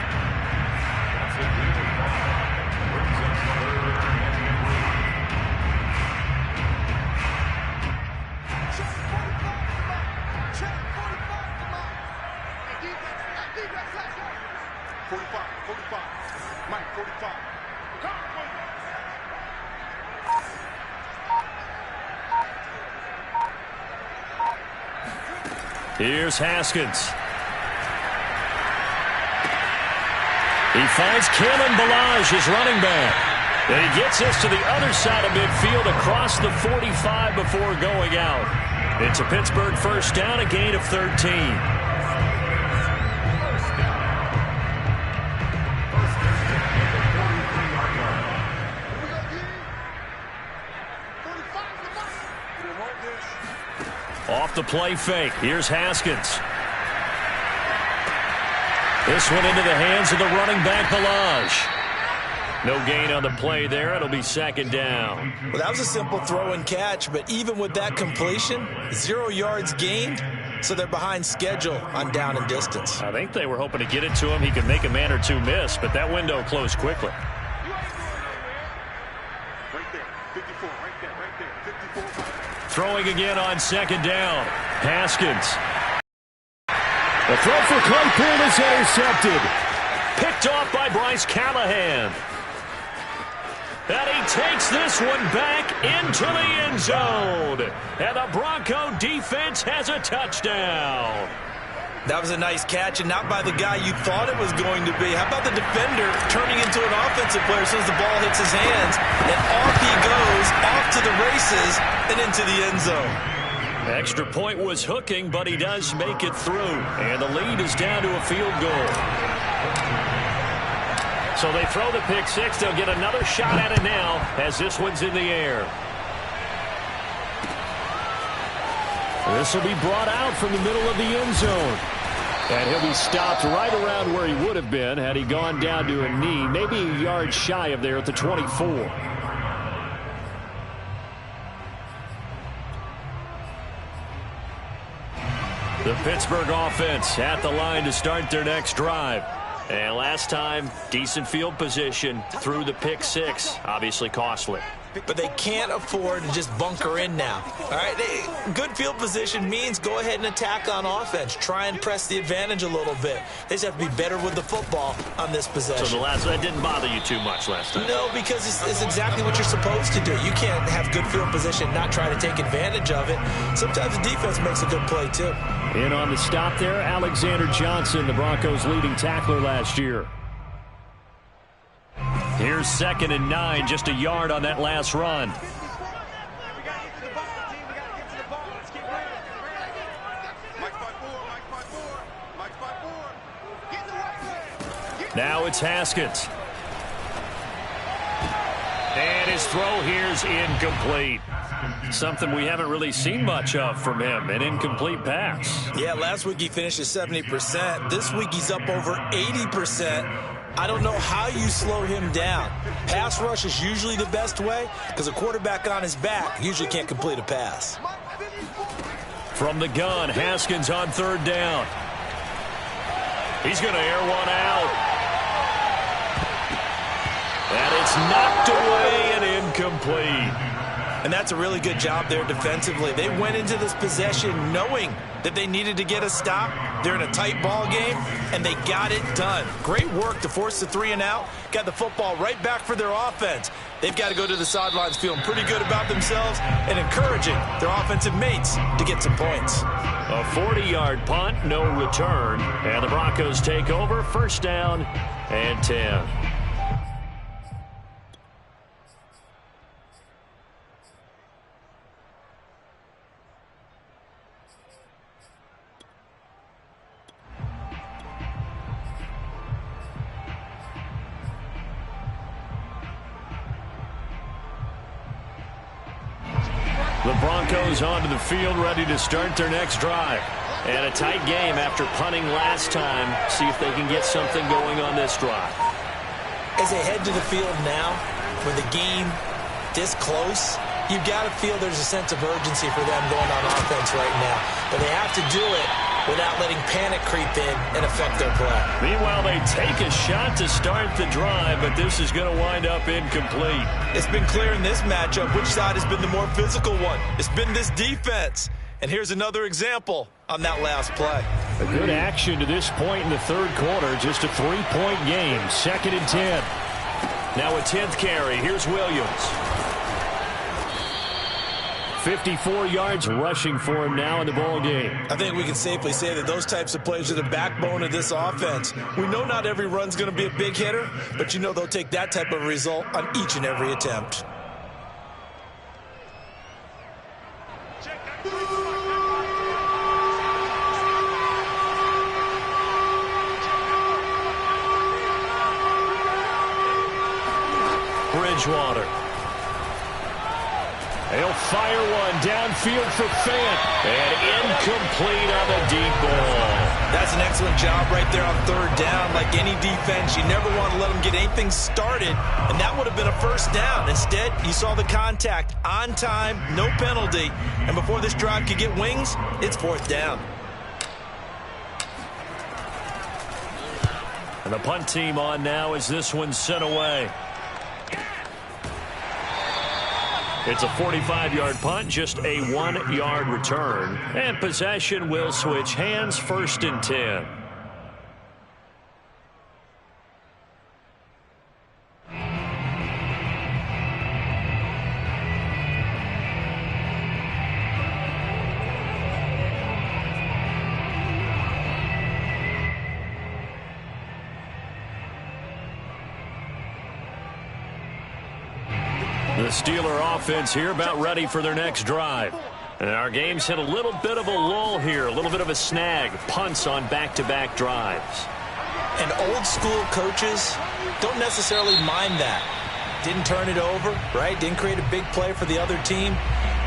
Speaker 1: Here's Haskins. He finds Kalen Ballage, his running back. And he gets us to the other side of midfield across the 45 before going out. It's a Pittsburgh 1st down, a gain of 13. Off the play fake. Here's Haskins. This one into the hands of the running back, Ballage. No gain on the play there. It'll be 2nd down.
Speaker 3: Well, that was a simple throw and catch, but even with that completion, 0 yards gained, so they're behind schedule on down and distance.
Speaker 1: I think they were hoping to get it to him. He could make a man or two miss, but that window closed quickly. Throwing again on 2nd down. Haskins.
Speaker 2: The throw for Claypool is intercepted.
Speaker 1: Picked off by Bryce Callahan. And he takes this one back into the end zone. And the Bronco defense has a touchdown.
Speaker 3: That was a nice catch, and not by the guy you thought it was going to be. How about the defender turning into an offensive player as soon as the ball hits his hands? And off he goes, off to the races, and into the end zone.
Speaker 1: Extra point was hooking, but he does make it through. And the lead is down to a field goal. So they throw the pick six. They'll get another shot at it now as this one's in the air. This will be brought out from the middle of the end zone. And he'll be stopped right around where he would have been had he gone down to a knee, maybe a yard shy of there at the 24. The Pittsburgh offense at the line to start their next drive. And last time, decent field position through the pick six, obviously costly.
Speaker 3: But they can't afford to just bunker in now. All right, good field position means go ahead and attack on offense. Try and press the advantage a little bit. They just have to be better with the football on this possession.
Speaker 1: So that didn't bother you too much last time?
Speaker 3: No, because it's exactly what you're supposed to do. You can't have good field position, not try to take advantage of it. Sometimes the defense makes a good play, too.
Speaker 2: In on the stop there, Alexander Johnson, the Broncos' leading tackler last year.
Speaker 1: Here's 2nd and 9, just a yard on that last run. Now it's Haskins. And his throw here's incomplete. Something we haven't really seen much of from him, an incomplete pass.
Speaker 3: Yeah, last week he finished at 70%. This week he's up over 80%. I don't know how you slow him down. Pass rush is usually the best way because a quarterback on his back usually can't complete a pass.
Speaker 1: From the gun, Haskins on third down. He's going to air one out. And it's knocked away and incomplete.
Speaker 3: And that's a really good job there defensively. They went into this possession knowing that they needed to get a stop. They're in a tight ball game, and they got it done. Great work to force the 3 and out. Got the football right back for their offense. They've got to go to the sidelines feeling pretty good about themselves and encouraging their offensive mates to get some points.
Speaker 1: A 40-yard punt, no return. And the Broncos take over, first down and 10. The Broncos onto the field, ready to start their next drive. And a tight game after punting last time. See if they can get something going on this drive.
Speaker 3: As they head to the field now, with the game this close, you've got to feel there's a sense of urgency for them going on offense right now. But they have to do it without letting panic creep in and affect their play.
Speaker 1: Meanwhile, they take a shot to start the drive, but this is going to wind up incomplete.
Speaker 3: It's been clear in this matchup which side has been the more physical one. It's been this defense. And here's another example on that last play.
Speaker 1: A good action to this point in the third quarter. Just a 3-point game. 2nd and 10. Now a 10th carry. Here's Williams. 54 yards rushing for him now in the ball game.
Speaker 3: I think we can safely say that those types of plays are the backbone of this offense. We know not every run's going to be a big hitter, but you know they'll take that type of result on each and every attempt.
Speaker 1: Bridgewater. He'll fire one downfield for Fant. And incomplete on the deep ball.
Speaker 3: That's an excellent job right there on third down. Like any defense, you never want to let them get anything started, and that would have been a first down. Instead, you saw the contact on time, no penalty, and before this drive could get wings, it's 4th down.
Speaker 1: And the punt team on now as this one's sent away. It's a 45-yard punt, just a 1-yard return. And possession will switch hands, 1st and 10. The Steeler offense here about ready for their next drive. And our game's hit a little bit of a lull here, a little bit of a snag. Punts on back-to-back drives.
Speaker 3: And old-school coaches don't necessarily mind that. Didn't turn it over, right? Didn't create a big play for the other team.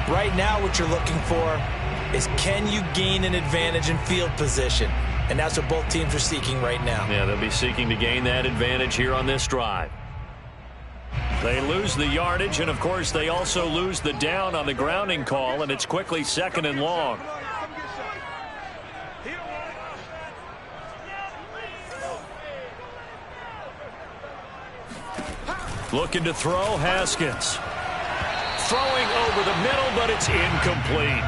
Speaker 3: Right now what you're looking for is can you gain an advantage in field position? And that's what both teams are seeking right now.
Speaker 1: Yeah, they'll be seeking to gain that advantage here on this drive. They lose the yardage, and, of course, they also lose the down on the grounding call, and it's quickly 2nd and long. Looking to throw, Haskins. Throwing over the middle, but it's incomplete.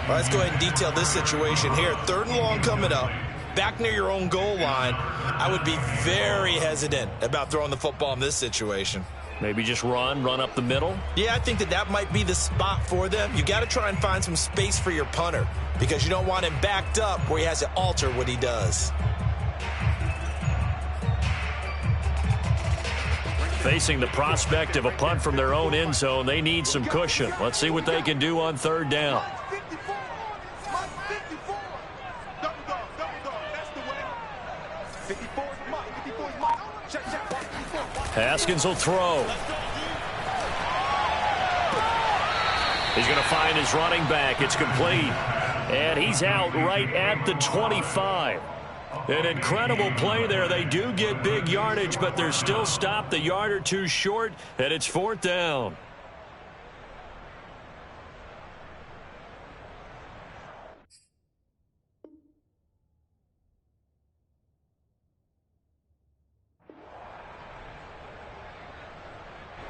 Speaker 3: Well, let's go ahead and detail this situation here. 3rd and long coming up. Back near your own goal line. I would be very hesitant about throwing the football in this situation.
Speaker 1: Maybe just run up the middle?
Speaker 3: Yeah, I think that might be the spot for them. You got to try and find some space for your punter because you don't want him backed up where he has to alter what he does.
Speaker 1: Facing the prospect of a punt from their own end zone, they need some cushion. Let's see what they can do on 3rd down. Haskins will throw. He's going to find his running back. It's complete. And he's out right at the 25. An incredible play there. They do get big yardage, but they're still stopped a yard or two short, and it's 4th down.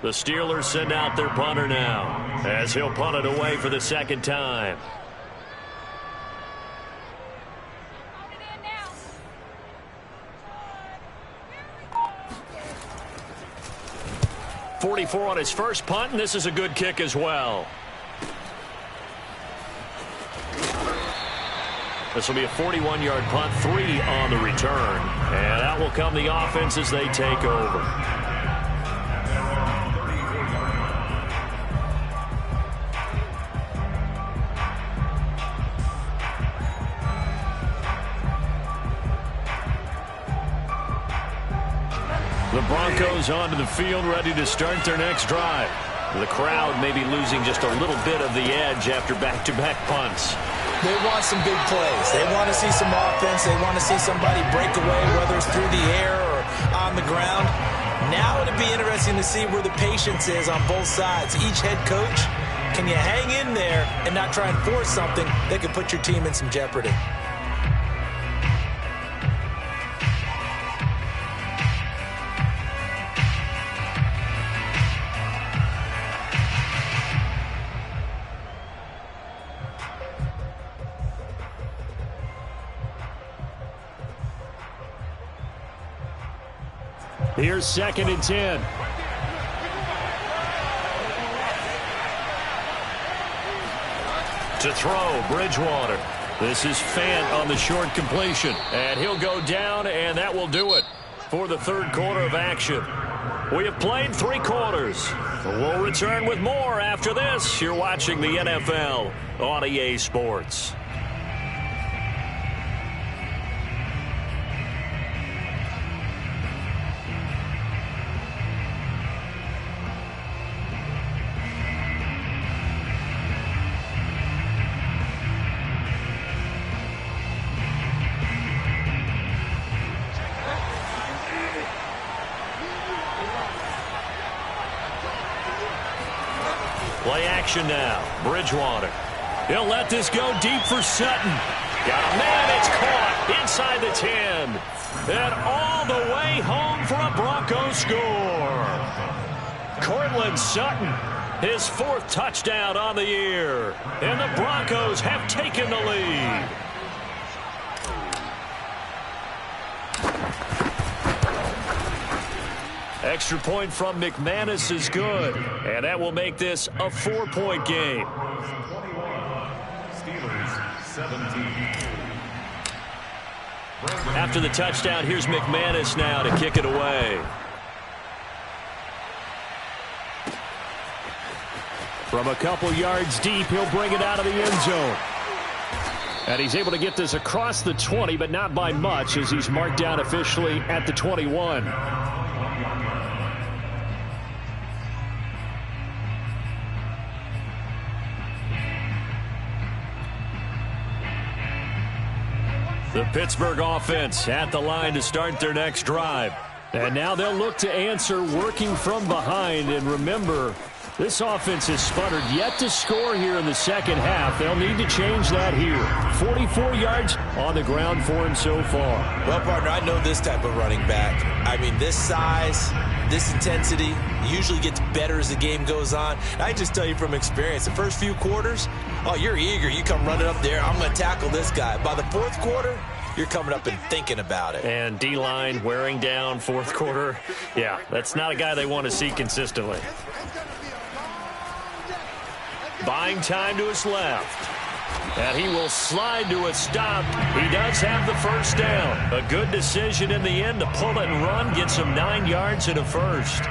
Speaker 1: The Steelers send out their punter now, as he'll punt it away for the second time. .44 on his first punt, and this is a good kick as well. This will be a 41-yard punt, 3 on the return. And out will come the offense as they take over. The Broncos onto the field, ready to start their next drive. The crowd may be losing just a little bit of the edge after back-to-back punts.
Speaker 3: They want some big plays. They want to see some offense. They want to see somebody break away, whether it's through the air or on the ground. Now it'll be interesting to see where the patience is on both sides. Each head coach, can you hang in there and not try and force something that could put your team in some jeopardy?
Speaker 2: Here's 2nd and 10.
Speaker 1: To throw, Bridgewater. This is Fant on the short completion. And he'll go down, and that will do it for the third quarter of action. We have played 3 quarters. We'll return with more after this. You're watching the NFL on EA Sports. Play action now. Bridgewater. He'll let this go deep for Sutton. Got a man. It's caught inside the 10. And all the way home for a Broncos score. Cortland Sutton, his 4th touchdown on the year. And the Broncos have taken the lead. Extra point from McManus is good, and that will make this a 4-point game.
Speaker 4: Steelers 17.
Speaker 1: After the touchdown, here's McManus now to kick it away.
Speaker 2: From a couple yards deep, he'll bring it out of the end zone. And he's able to get this across the 20, but not by much, as he's marked down officially at the 21.
Speaker 1: The Pittsburgh offense at the line to start their next drive.
Speaker 2: And now they'll look to answer working from behind. And remember, this offense has sputtered yet to score here in the second half. They'll need to change that here. 44 yards on the ground for him so far.
Speaker 3: Well, partner, I know this type of running back. I mean, this size, this intensity usually gets better as the game goes on. I just tell you from experience, the first few quarters, oh, you're eager. You come running up there. I'm going to tackle this guy. By the 4th quarter, you're coming up and thinking about it.
Speaker 1: And D-line wearing down 4th quarter. Yeah, that's not a guy they want to see consistently. Buying time to his left. And he will slide to a stop. He does have the first down. A good decision in the end to pull it and run. Gets him 9 yards and a first.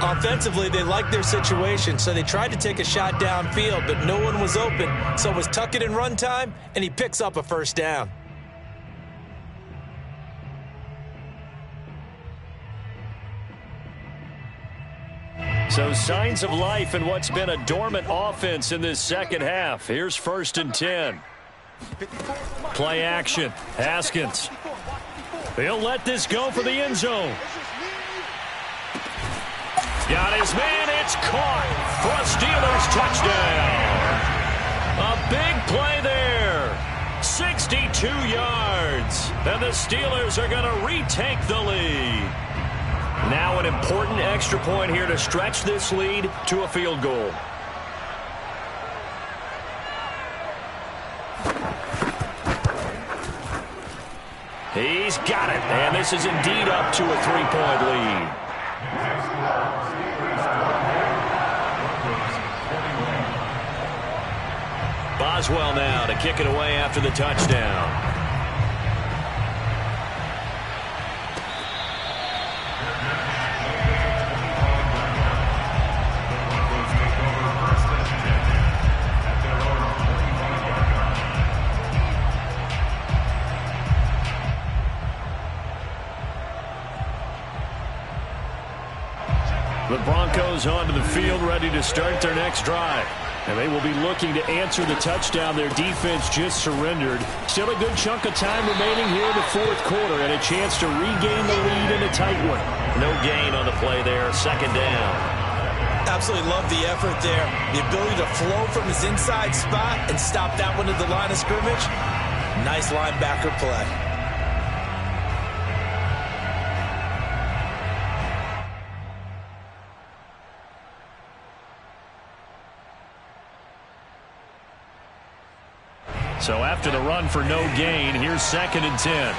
Speaker 3: Offensively, they liked their situation, so they tried to take a shot downfield, but no one was open. So it was tuck it and run time, and he picks up a first down.
Speaker 1: So signs of life in what's been a dormant offense in this second half. Here's 1st and 10. Play action. Haskins. He'll let this go for the end zone. Got his man. It's caught for a Steelers touchdown. A big play there. 62 yards. And the Steelers are going to retake the lead. Now an important extra point here to stretch this lead to a field goal. He's got it, and this is indeed up to a 3-point lead. Boswell now to kick it away after the touchdown.
Speaker 2: The Broncos onto the field, ready to start their next drive. And they will be looking to answer the touchdown their defense just surrendered. Still a good chunk of time remaining here in the fourth quarter and a chance to regain the lead in a tight one.
Speaker 1: No gain on the play there, second down.
Speaker 3: Absolutely love the effort there. The ability to flow from his inside spot and stop that one at the line of scrimmage. Nice linebacker play.
Speaker 2: So after the run for no gain, here's 2nd and 10.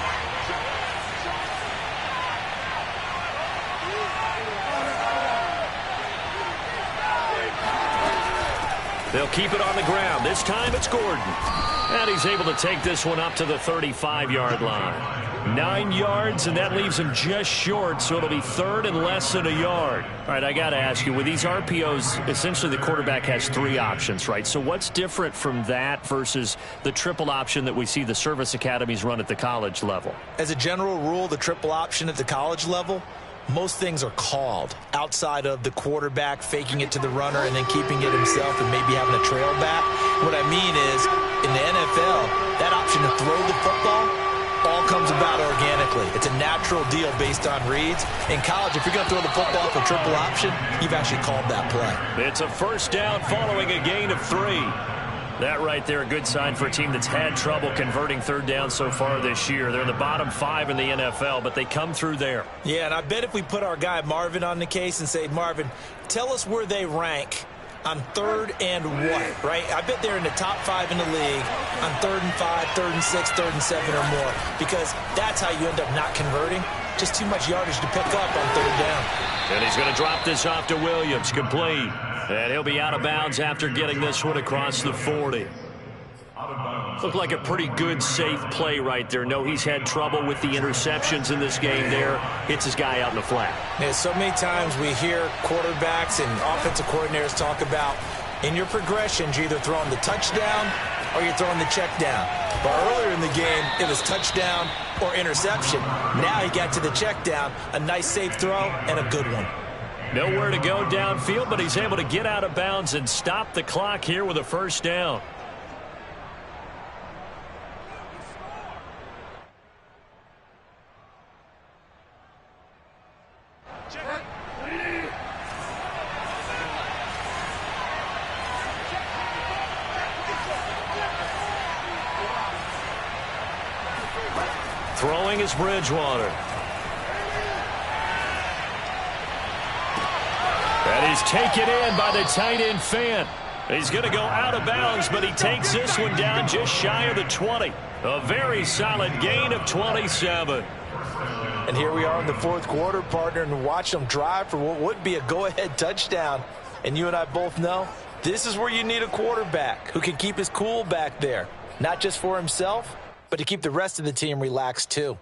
Speaker 1: They'll keep it on the ground. This time it's Gordon. And he's able to take this one up to the 35-yard line.
Speaker 2: 9 yards, and that leaves him just short, so it'll be 3rd and less than a yard. All right, I got to ask you, with these RPOs, essentially the quarterback has 3 options, right? So what's different from that versus the triple option that we see the service academies run at the college level?
Speaker 3: As a general rule, the triple option at the college level, most things are called outside of the quarterback faking it to the runner and then keeping it himself and maybe having a trail back. What I mean is, in the NFL, that option to throw the football all comes about organically. It's a natural deal based on reads. In college, if you're going to throw the football for triple option, you've actually called that play.
Speaker 1: It's a first down following a gain of 3.
Speaker 2: That right there, a good sign for a team that's had trouble converting 3rd down so far this year. They're in the bottom 5 in the NFL, but they come through there.
Speaker 3: Yeah, and I bet if we put our guy Marvin on the case and say, Marvin, tell us where they rank on 3rd and what, right? I bet they're in the top 5 in the league on 3rd and 5, 3rd and 6, 3rd and 7 or more, because that's how you end up not converting. Just too much yardage to pick up on 3rd down.
Speaker 1: And he's going to drop this off to Williams, complete. And he'll be out of bounds after getting this one across the 40. Looked like a pretty good, safe play right there. No, he's had trouble with the interceptions in this game there. Hits his guy out in the flat.
Speaker 3: Yeah, so many times we hear quarterbacks and offensive coordinators talk about in your progressions, you're either throwing the touchdown or you're throwing the check down. But earlier in the game, it was touchdown or interception. Now he got to the check down, a nice safe throw and a good one.
Speaker 2: Nowhere to go downfield, but he's able to get out of bounds and stop the clock here with a first down.
Speaker 1: Throwing is Bridgewater.
Speaker 2: That is taken in by the tight end Fant. He's going to go out of bounds, but he takes this one down just shy of the 20. A very solid gain of 27.
Speaker 3: And here we are in the fourth quarter, partner, and watch them drive for what would be a go-ahead touchdown. And you and I both know this is where you need a quarterback who can keep his cool back there, not just for himself, but to keep the rest of the team relaxed too.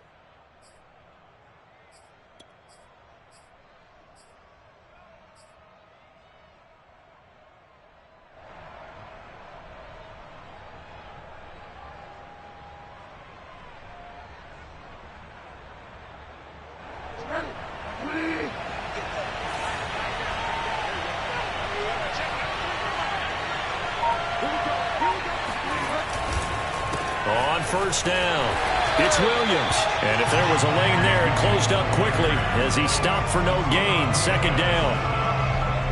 Speaker 1: On first down, it's Williams. And if there was a lane there, it closed up quickly as he stopped for no gain. Second down.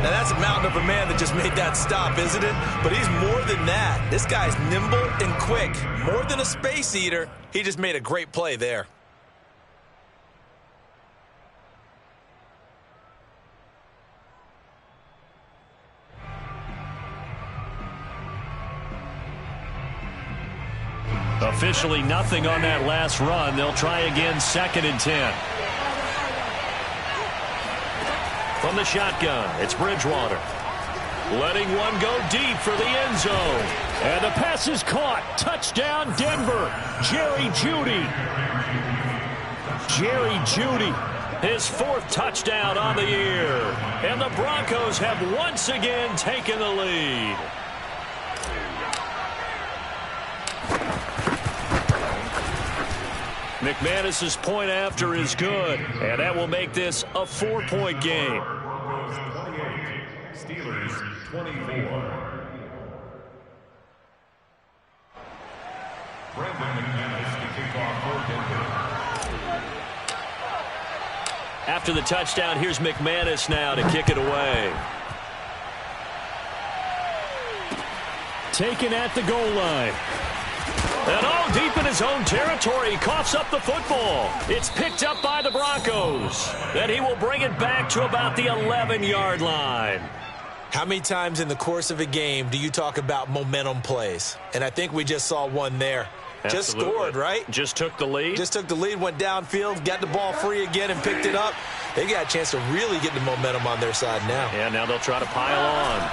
Speaker 3: Now that's a mountain of a man that just made that stop, isn't it? But he's more than that. This guy's nimble and quick. More than a space eater, he just made a great play there.
Speaker 1: Officially nothing on that last run. They'll try again, 2nd and 10. From the shotgun, it's Bridgewater. Letting one go deep for the end zone.
Speaker 2: And the pass is caught. Touchdown, Denver. Jerry Jeudy. Jerry Jeudy.
Speaker 1: His 4th touchdown on the year. And the Broncos have once again taken the lead. McManus's point after is good, and that will make this a 4-point game.
Speaker 4: Broncos 28, Steelers 24. Brandon McManus to kick off for Denver.
Speaker 1: After the touchdown, here's McManus now to kick it away.
Speaker 2: Taken at the goal line.
Speaker 1: And all deep in his own territory, he coughs up the football. It's picked up by the Broncos. Then he will bring it back to about the 11-yard line.
Speaker 3: How many times in the course of a game do you talk about momentum plays? And I think we just saw one there.
Speaker 1: Absolutely.
Speaker 3: Just scored, right?
Speaker 1: Just took the lead.
Speaker 3: Just took the lead, went downfield, got the ball free again, and picked it up. They got a chance to really get the momentum on their side now.
Speaker 1: Yeah, now they'll try to pile on.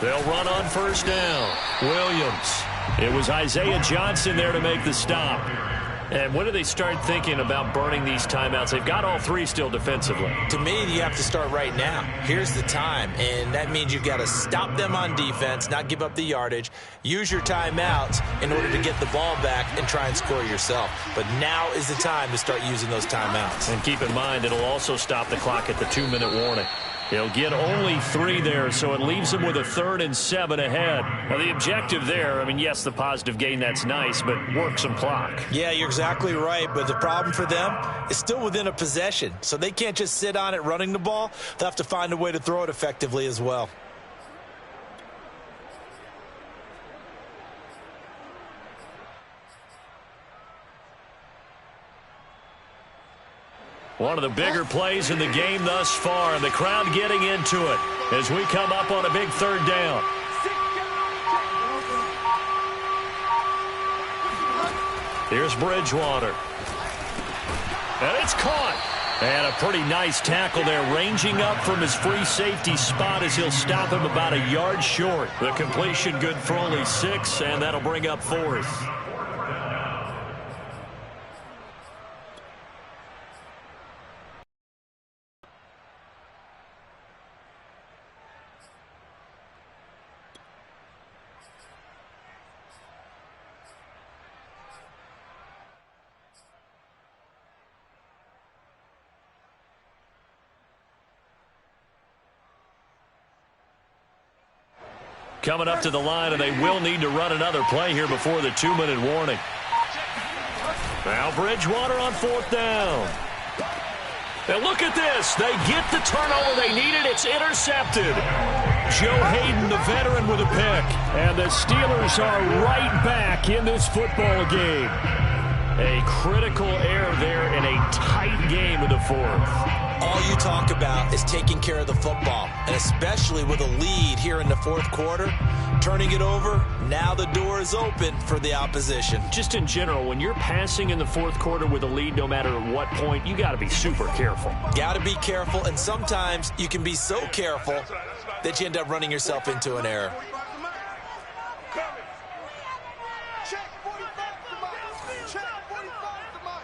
Speaker 1: They'll run on 1st down. Williams. It was Isaiah Johnson there to make the stop. And when do they start thinking about burning these timeouts? They've got all 3 still defensively.
Speaker 3: To me, you have to start right now. Here's the time, and that means you've got to stop them on defense, not give up the yardage, use your timeouts in order to get the ball back and try and score yourself. But now is the time to start using those timeouts.
Speaker 1: And keep in mind, it'll also stop the clock at the 2-minute warning. He'll get only 3 there, so it leaves him with a 3rd and 7 ahead. Now, the objective there, I mean, yes, the positive gain, that's nice, but work some clock.
Speaker 3: Yeah, you're exactly right, but the problem for them is still within a possession, so they can't just sit on it running the ball. They'll have to find a way to throw it effectively as well.
Speaker 1: One of the bigger plays in the game thus far, and the crowd getting into it as we come up on a big 3rd down. Here's Bridgewater. And it's caught. And a pretty nice tackle there, ranging up from his free safety spot as he'll stop him about a yard short. The completion good for only 6, and that'll bring up 4th. Coming up to the line, and they will need to run another play here before the 2-minute warning. Now Bridgewater on 4th down. And look at this. They get the turnover they needed. It's intercepted. Joe Hayden, the veteran, with a pick.
Speaker 2: And the Steelers are right back in this football game.
Speaker 1: A critical error there in a tight game in the 4th.
Speaker 3: All you talk about is taking care of the football, and especially with a lead here in the 4th quarter, turning it over, now the door is open for the opposition.
Speaker 1: Just in general, when you're passing in the 4th quarter with a lead, no matter what point, you got to be super careful.
Speaker 3: Got to be careful, and sometimes you can be so careful that you end up running yourself into an error.
Speaker 5: Check 45 to Mike. Check 45 to Mike.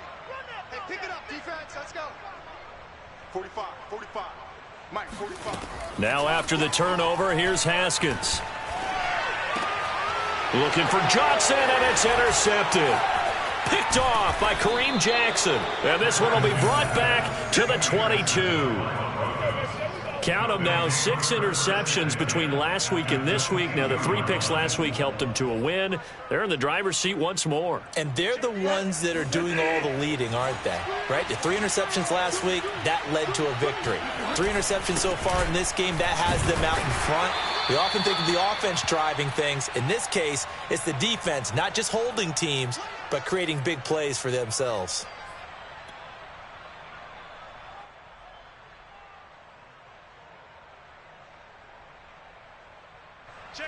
Speaker 5: Hey, pick it up, defense. Let's go. 45, 45. Mike, 45.
Speaker 1: Now after the turnover, here's Haskins. Looking for Johnson, and it's intercepted. Picked off by Kareem Jackson. And this one will be brought back to the 22. Count them now, 6 interceptions between last week and this week. Now, the 3 picks last week helped them to a win. They're in the driver's seat once more.
Speaker 3: And they're the ones that are doing all the leading, aren't they? Right? The 3 interceptions last week, that led to a victory. 3 interceptions so far in this game, that has them out in front. We often think of the offense driving things. In this case, it's the defense, not just holding teams, but creating big plays for themselves.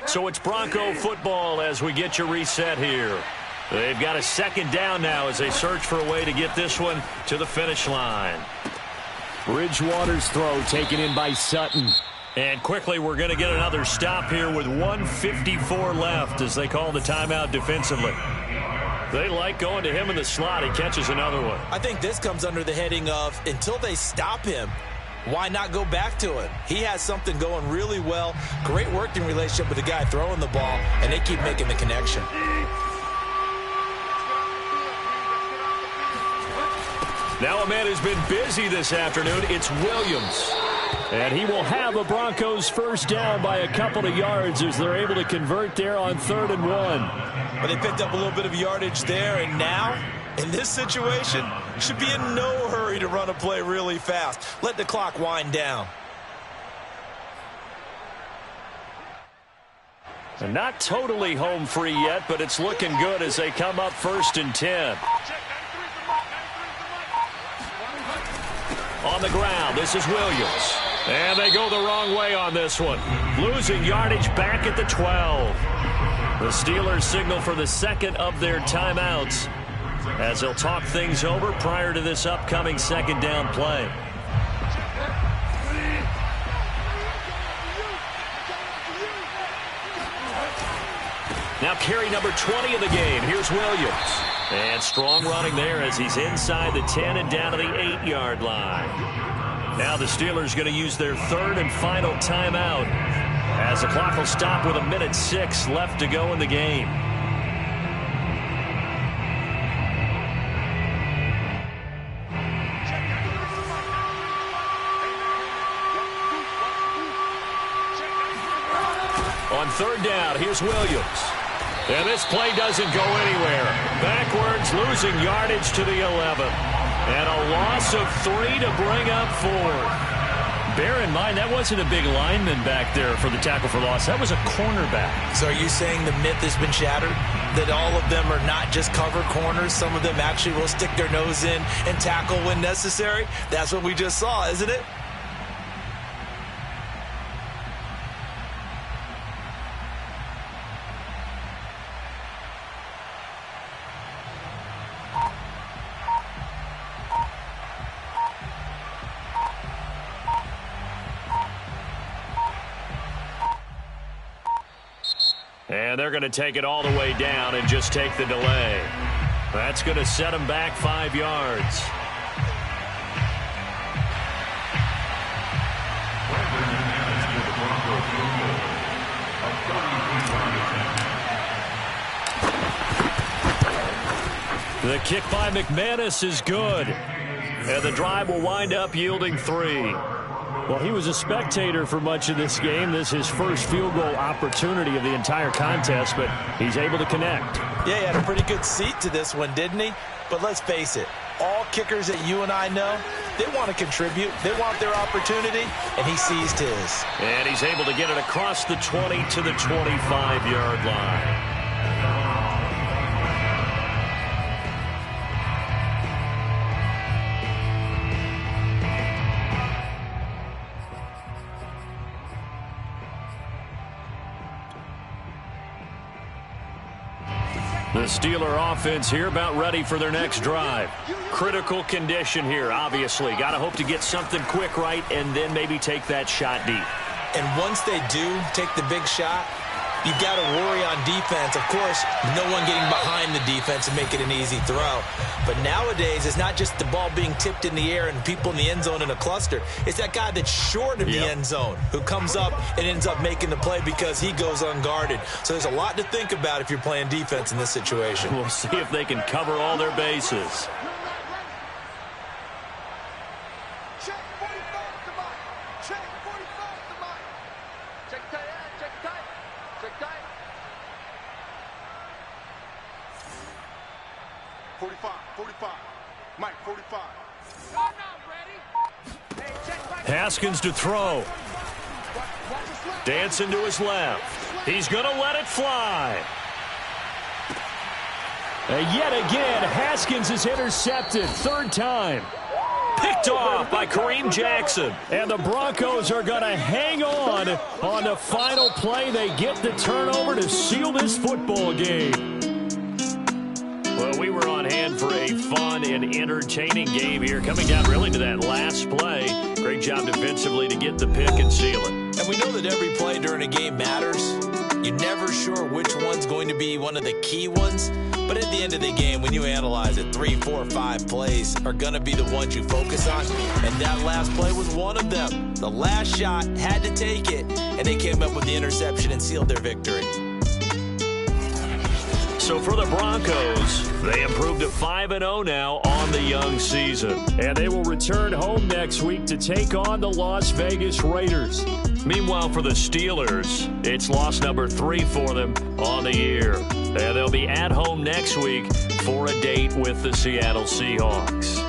Speaker 1: So it's Bronco football as we get you reset here. They've got a second down now as they search for a way to get this one to the finish line.
Speaker 2: Bridgewater's throw taken in by Sutton.
Speaker 1: And quickly we're going to get another stop here with 1:54 left as they call the timeout defensively. They like going to him in the slot. He catches another one.
Speaker 3: I think this comes under the heading of until they stop him, why not go back to it? He has something going really well. Great working relationship with the guy throwing the ball, and they keep making the connection.
Speaker 1: Now a man who's been busy this afternoon, it's Williams.
Speaker 2: And he will have the Broncos first down by a couple of yards as they're able to convert there on 3rd and 1.
Speaker 3: But they picked up a little bit of yardage there, and now, in this situation, should be in no hurry to run a play really fast. Let the clock wind down.
Speaker 1: And not totally home free yet, but it's looking good as they come up 1st and 10. On the ground, this is Williams. And they go the wrong way on this one. Losing yardage back at the 12. The Steelers signal for the second of their timeouts as they'll talk things over prior to this upcoming second down play. Now carry number 20 of the game. Here's Williams. And strong running there as he's inside the 10 and down to the 8-yard line. Now the Steelers going to use their third and final timeout as the clock will stop with 1:06 left to go in the game. On 3rd down, here's Williams. And this play doesn't go anywhere. Backwards, losing yardage to the 11. And a loss of 3 to bring up 4. Bear in mind, that wasn't a big lineman back there for the tackle for loss. That was a cornerback.
Speaker 3: So are you saying the myth has been shattered? That all of them are not just cover corners? Some of them actually will stick their nose in and tackle when necessary? That's what we just saw, isn't it?
Speaker 1: And they're going to take it all the way down and just take the delay. That's going to set them back 5 yards. The kick by McManus is good. And the drive will wind up yielding 3.
Speaker 2: Well, he was a spectator for much of this game. This is his first field goal opportunity of the entire contest, but he's able to connect.
Speaker 3: Yeah, he had a pretty good seat to this one, didn't he? But let's face it, all kickers that you and I know, they want to contribute. They want their opportunity, and he seized his.
Speaker 1: And he's able to get it across the 20 to the 25-yard line. The Steeler offense here about ready for their next drive. Critical condition here, obviously. Got to hope to get something quick right and then maybe take that shot deep.
Speaker 3: And once they do take the big shot, you've got to worry on defense. Of course, no one getting behind the defense and make it an easy throw. But nowadays, it's not just the ball being tipped in the air and people in the end zone in a cluster. It's that guy that's short of the end zone who comes up and ends up making the play because he goes unguarded. So there's a lot to think about if you're playing defense in this situation.
Speaker 1: We'll see if they can cover all their bases.
Speaker 5: Check 45 to Mike. Check 45 to Mike. Check tight, check tight, check tight. 45, 45. Mike, 45.
Speaker 1: Haskins to throw. Dancing to his left. He's going to let it fly.
Speaker 2: Yet again, Haskins is intercepted. 3rd time.
Speaker 1: Picked off by Kareem Jackson.
Speaker 2: And the Broncos are going to hang on the final play. They get the turnover to seal this football game.
Speaker 1: Well, we were on hand for a fun and entertaining game here. Coming down really to that last play. Great job defensively to get the pick and seal it.
Speaker 3: And we know that every play during a game matters. You're never sure which one's going to be one of the key ones. But at the end of the game, when you analyze it, 3, 4, 5 plays are going to be the ones you focus on. And that last play was one of them. The last shot had to take it, and they came up with the interception and sealed their victory.
Speaker 1: So for the Broncos, they improved to 5-0 now on the young season.
Speaker 2: And they will return home next week to take on the Las Vegas Raiders.
Speaker 1: Meanwhile, for the Steelers, it's loss number 3 for them on the year. And they'll be at home next week for a date with the Seattle Seahawks.